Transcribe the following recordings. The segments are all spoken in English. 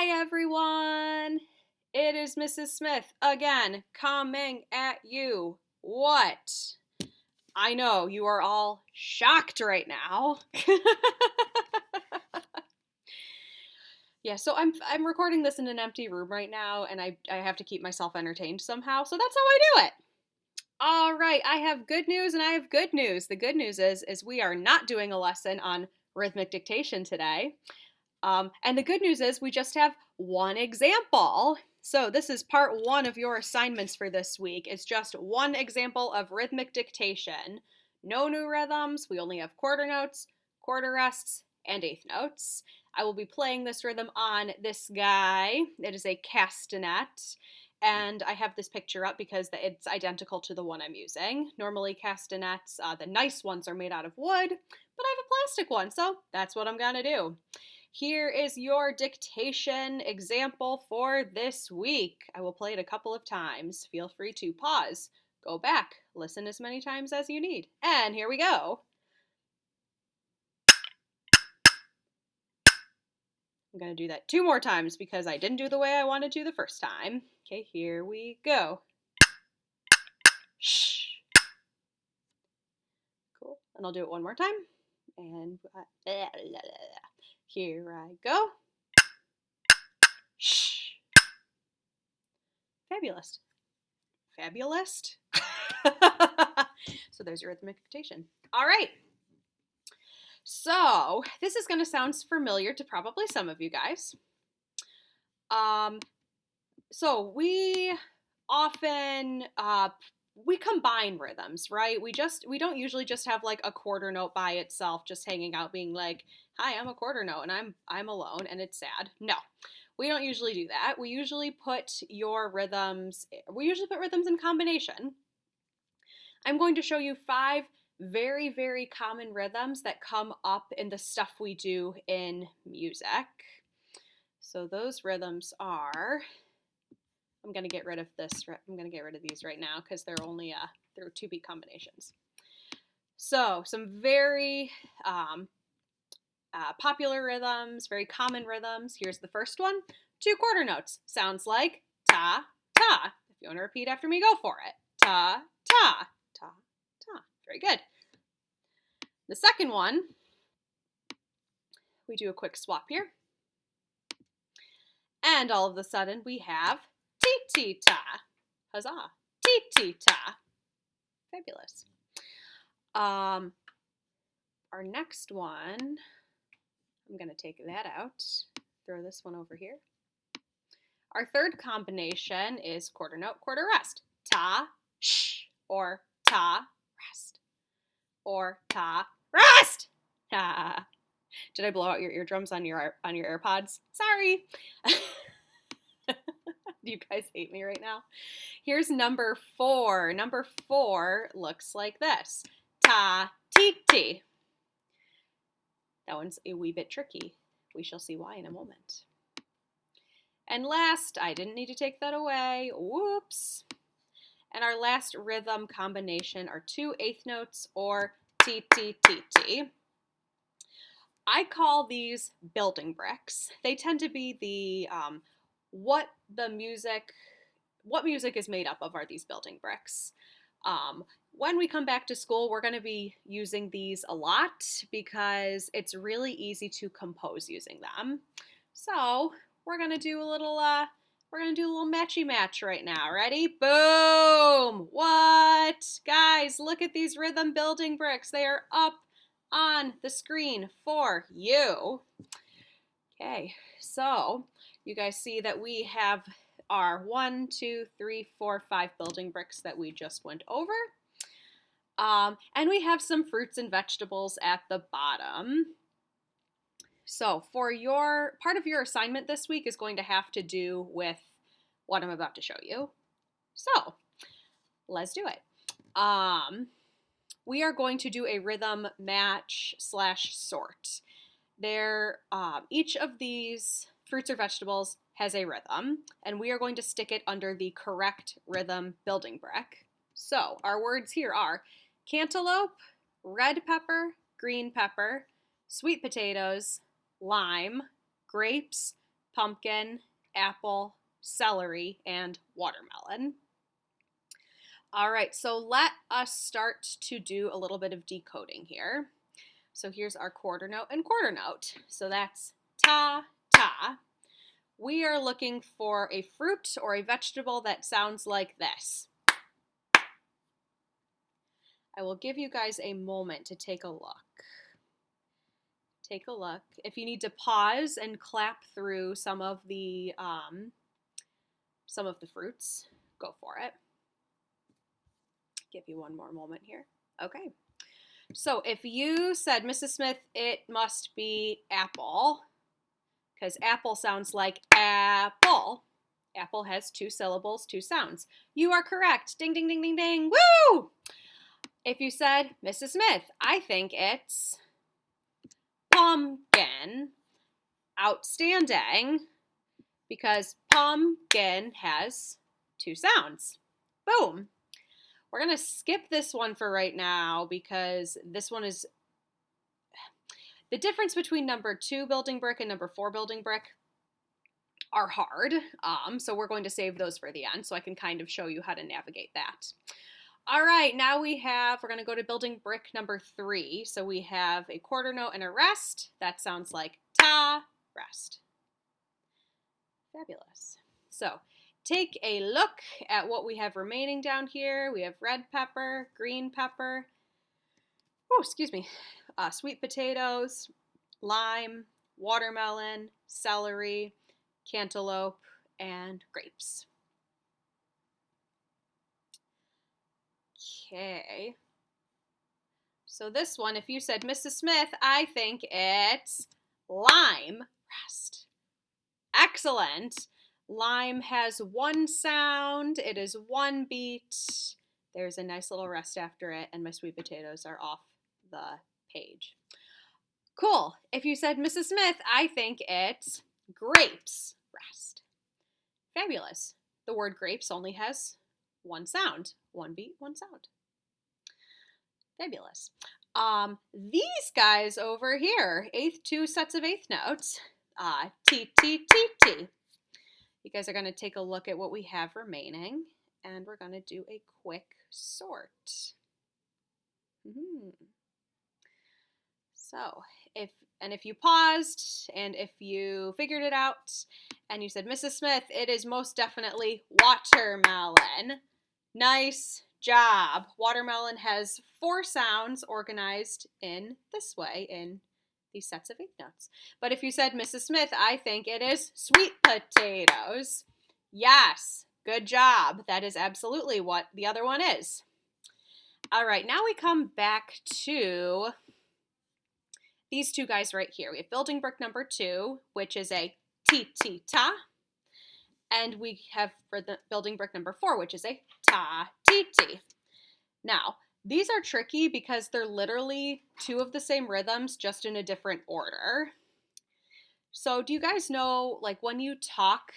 Hi, everyone. It is Mrs. Smith again, coming at you. What? I know you are all shocked right now. Yeah, so I'm recording this in an empty room right now, and I have to keep myself entertained somehow. So that's how I do it. All right, I have good news and I have good news. The good news is we are not doing a lesson on rhythmic dictation today. And the good news is we just have one example. So this is part one of your assignments for this week. It's just one example of rhythmic dictation. No new rhythms. We only have quarter notes, quarter rests, and eighth notes. I will be playing this rhythm on this guy. It is a castanet. And I have this picture up because it's identical to the one I'm using. Normally castanets, the nice ones are made out of wood, but I have a plastic one, so that's what I'm gonna do. Here is your dictation example for this week. I will play it a couple of times. Feel free to pause, go back, listen as many times as you need. And here we go. I'm going to do that 2 more times because I didn't do the way I wanted to the first time. Okay, here we go. Shh. Cool. And I'll do it one more time. And here I go. Shh. Fabulous. Fabulous. So there's your rhythmic dictation. All right. So this is going to sound familiar to probably some of you guys. So we often we combine rhythms, right? We don't usually just have like a quarter note by itself, just hanging out, being like, "Hi, I'm a quarter note, and I'm alone, and it's sad." No, we don't usually do that. We usually put rhythms in combination. I'm going to show you 5 very, very common rhythms that come up in the stuff we do in music. So those rhythms are, I'm going to get rid of these right now because they're 2-beat combinations. So some very popular rhythms, very common rhythms. Here's the first one. 2 quarter notes. Sounds like ta, ta. If you want to repeat after me, go for it. Ta, ta, ta, ta. Very good. The second one, we do a quick swap here. And all of a sudden we have ti-ti-ta. Huzzah. Ti-ti-ta. Fabulous. Our next one, I'm going to take that out, throw this one over here. Our third combination is quarter note, quarter rest. Ta, sh, or ta, rest. Or ta, rest. Did I blow out your eardrums on your AirPods? Sorry. Do you guys hate me right now? Here's number 4. Number 4 looks like this. Ta, ti, ti. That one's a wee bit tricky. We shall see why in a moment. And last, I didn't need to take that away. Whoops. And our last rhythm combination are 2 eighth notes or ti, ti, ti, ti. I call these building bricks. They tend to be the what music is made up of are these building bricks. When we come back to school, we're going to be using these a lot because it's really easy to compose using them. So we're going to do a little matchy match right now. Ready? Boom! What? Guys, look at these rhythm building bricks. They are up on the screen for you. Okay, so you guys see that we have our 1, 2, 3, 4, 5 building bricks that we just went over. And we have some fruits and vegetables at the bottom. So for part of your assignment this week is going to have to do with what I'm about to show you. So let's do it. We are going to do a rhythm match / sort. Each of these fruits or vegetables has a rhythm, and we are going to stick it under the correct rhythm building brick. So our words here are cantaloupe, red pepper, green pepper, sweet potatoes, lime, grapes, pumpkin, apple, celery, and watermelon. All right, so let us start to do a little bit of decoding here. So here's our quarter note and quarter note. So that's ta, ta. We are looking for a fruit or a vegetable that sounds like this. I will give you guys a moment to take a look. Take a look. If you need to pause and clap through some of the fruits, go for it. Give you one more moment here. Okay. So if you said, Mrs. Smith, it must be apple, because apple sounds like apple. Apple has 2 syllables, 2 sounds. You are correct. Ding, ding, ding, ding, ding. Woo! If you said, Mrs. Smith, I think it's pumpkin. Outstanding, because pumpkin has 2 sounds. Boom. We're going to skip this one for right now because this one is the difference between number 2 building brick and number 4 building brick are hard. So we're going to save those for the end so I can kind of show you how to navigate that. All right, now we're going to go to building brick number 3. So we have a quarter note and a rest. That sounds like ta, rest. Fabulous. So take a look at what we have remaining down here. We have red pepper, green pepper, sweet potatoes, lime, watermelon, celery, cantaloupe, and grapes. Okay. So this one, if you said, Mrs. Smith, I think it's lime. Rest. Excellent. Lime has 1 sound. It is 1 beat. There's a nice little rest after it, and my sweet potatoes are off the page. Cool. If you said, Mrs. Smith, I think it's grapes. Rest. Fabulous. The word grapes only has 1 sound. 1 beat, 1 sound. Fabulous. These guys over here, 2 sets of 8th notes. T, T, T, T. You guys are going to take a look at what we have remaining, and we're going to do a quick sort. So, if you paused, and if you figured it out, and you said, Mrs. Smith, it is most definitely watermelon. Nice job. Watermelon has 4 sounds organized in this way, in these sets of 8th notes. But if you said, Mrs. Smith, I think it is sweet potatoes. Yes, good job. That is absolutely what the other one is. All right, now we come back to these 2 guys right here. We have building brick number 2, which is a ti-ti-ta. And we have for the building brick number 4, which is a ta-ti-ti. Now, these are tricky because they're literally 2 of the same rhythms, just in a different order. So do you guys know, like when you talk,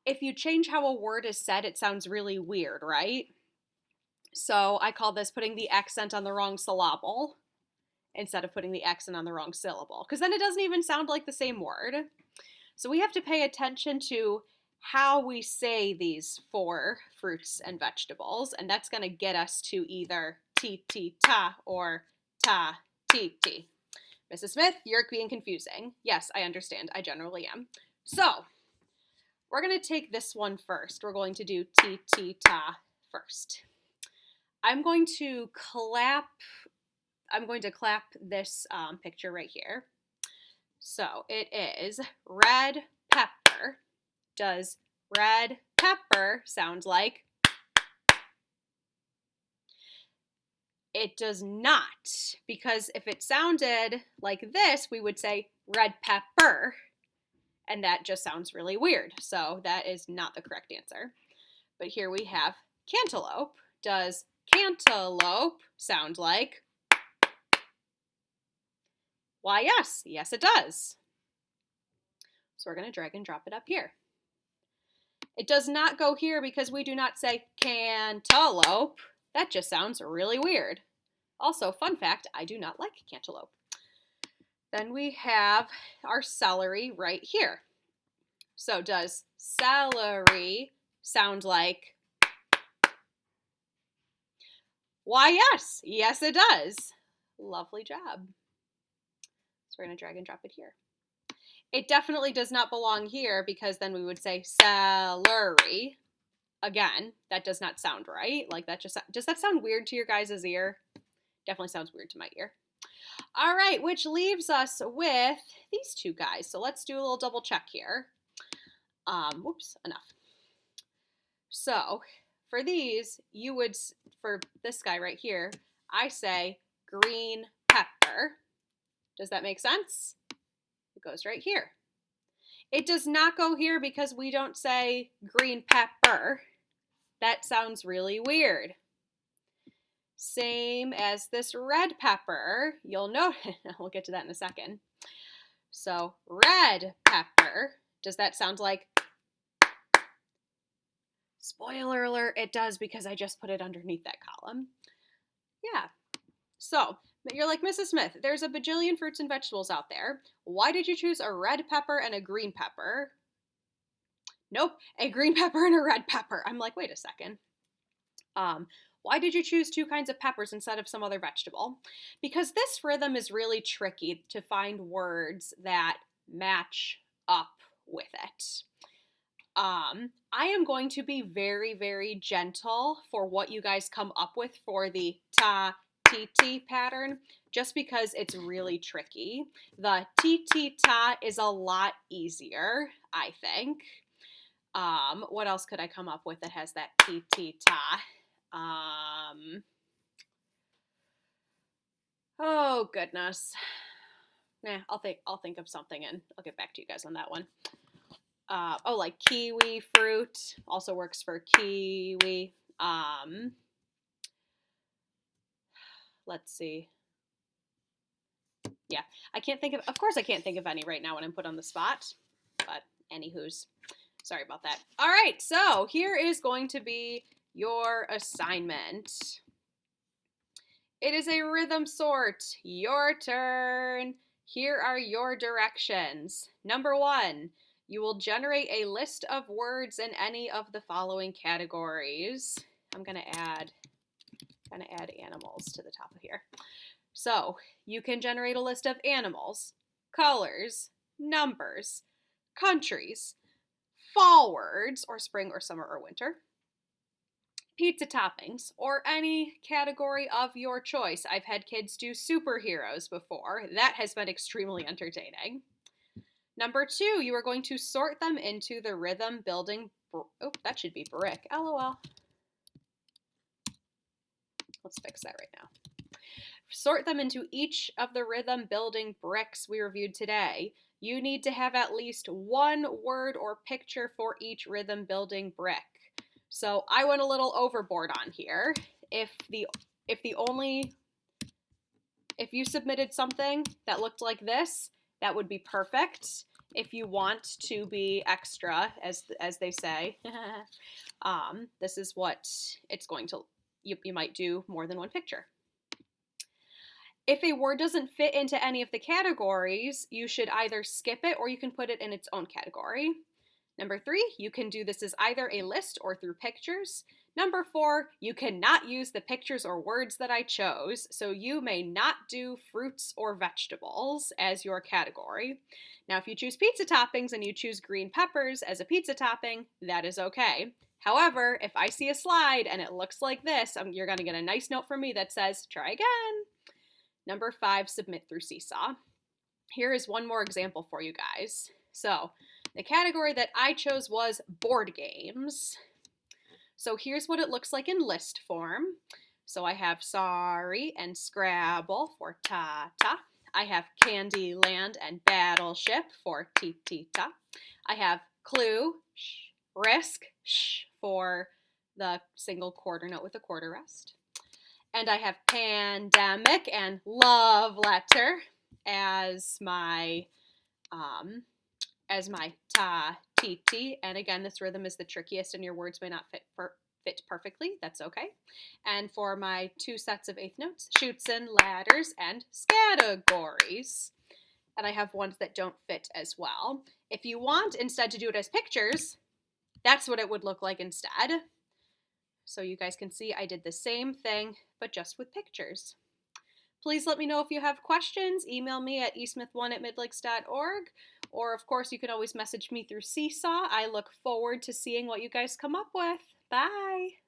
if you change how a word is said, it sounds really weird, right? So I call this putting the accent on the wrong syllable instead of putting the accent on the wrong syllable, because then it doesn't even sound like the same word. So we have to pay attention to how we say these 4 fruits and vegetables, and that's going to get us to either ti-ti-ta or ta-ti-ti. Mrs. Smith, you're being confusing. Yes, I understand. I generally am. So, we're going to take this one first. We're going to do ti-ti-ta first. I'm going to clap this picture right here. So, it is red pepper. Does red pepper sound like? It does not, because if it sounded like this, we would say red pepper, and that just sounds really weird. So that is not the correct answer. But here we have cantaloupe. Does cantaloupe sound like? Why, yes. Yes, it does. So we're going to drag and drop it up here. It does not go here because we do not say cantaloupe. That just sounds really weird. Also, fun fact, I do not like cantaloupe. Then we have our celery right here. So does celery sound like? Why, yes. Yes, it does. Lovely job. So we're going to drag and drop it here. It definitely does not belong here because then we would say celery. Again, that does not sound right. Like that just, does that sound weird to your guys' ear? Definitely sounds weird to my ear. All right, which leaves us with these two guys. So let's do a little double check here. Whoops, enough. So for these, you would, for this guy right here, I say green pepper. Does that make sense? It goes right here. It does not go here because we don't say green pepper. That sounds really weird. Same as this red pepper. You'll notice, we'll get to that in a second. So red pepper, does that sound like? Spoiler alert, it does because I just put it underneath that column. Yeah. So you're like, Mrs. Smith, there's a bajillion fruits and vegetables out there. Why did you choose a red pepper and a green pepper? Nope, a green pepper and a red pepper. I'm like, wait a second. Why did you choose two kinds of peppers instead of some other vegetable? Because this rhythm is really tricky to find words that match up with it. I am going to be very, very gentle for what you guys come up with for the ta, ti, ti pattern, just because it's really tricky. The ti, ti, ta is a lot easier, I think. What else could I come up with that has that ti, ti, ta? Oh goodness. Nah, I'll think of something and I'll get back to you guys on that one. Like kiwi fruit also works for kiwi. Let's see. Yeah, I can't think of course I can't think of any right now when I'm put on the spot, but anywho's, sorry about that. All right, so here is going to be your assignment. It is a rhythm sort. Your turn. Here are your directions. Number 1, you will generate a list of words in any of the following categories. I'm going to add animals to the top of here. So you can generate a list of animals, colors, numbers, countries, fall words, or spring or summer or winter, pizza toppings, or any category of your choice. I've had kids do superheroes before. That has been extremely entertaining. Number 2, you are going to sort them into the rhythm building. That should be brick. LOL. Let's fix that right now. Sort them into each of the rhythm building bricks we reviewed today. You need to have at least one word or picture for each rhythm building brick. So I went a little overboard on here. If you submitted something that looked like this, that would be perfect. If you want to be extra, as they say, this is what it's going to, you might do more than one picture. If a word doesn't fit into any of the categories, you should either skip it or you can put it in its own category. Number 3, you can do this as either a list or through pictures. Number 4, you cannot use the pictures or words that I chose, so you may not do fruits or vegetables as your category. Now, if you choose pizza toppings and you choose green peppers as a pizza topping, that is okay. However, if I see a slide and it looks like this, you're going to get a nice note from me that says, try again. Number 5, submit through Seesaw. Here is one more example for you guys. So, the category that I chose was board games. So here's what it looks like in list form. So I have Sorry and Scrabble for ta-ta. I have Candyland and Battleship for ti-ti-ta. I have Clue, Risk, for the single quarter note with a quarter rest. And I have Pandemic and Love Letter as my ta, ti, ti. And again, this rhythm is the trickiest and your words may not fit perfectly. That's okay. And for my 2 sets of eighth notes, Chutes and Ladders and Scattergories. and I have ones that don't fit as well. If you want instead to do it as pictures, that's what it would look like instead. So you guys can see I did the same thing, but just with pictures. Please let me know if you have questions. Email me at esmith1@midlakes.org. Or, of course, you can always message me through Seesaw. I look forward to seeing what you guys come up with. Bye!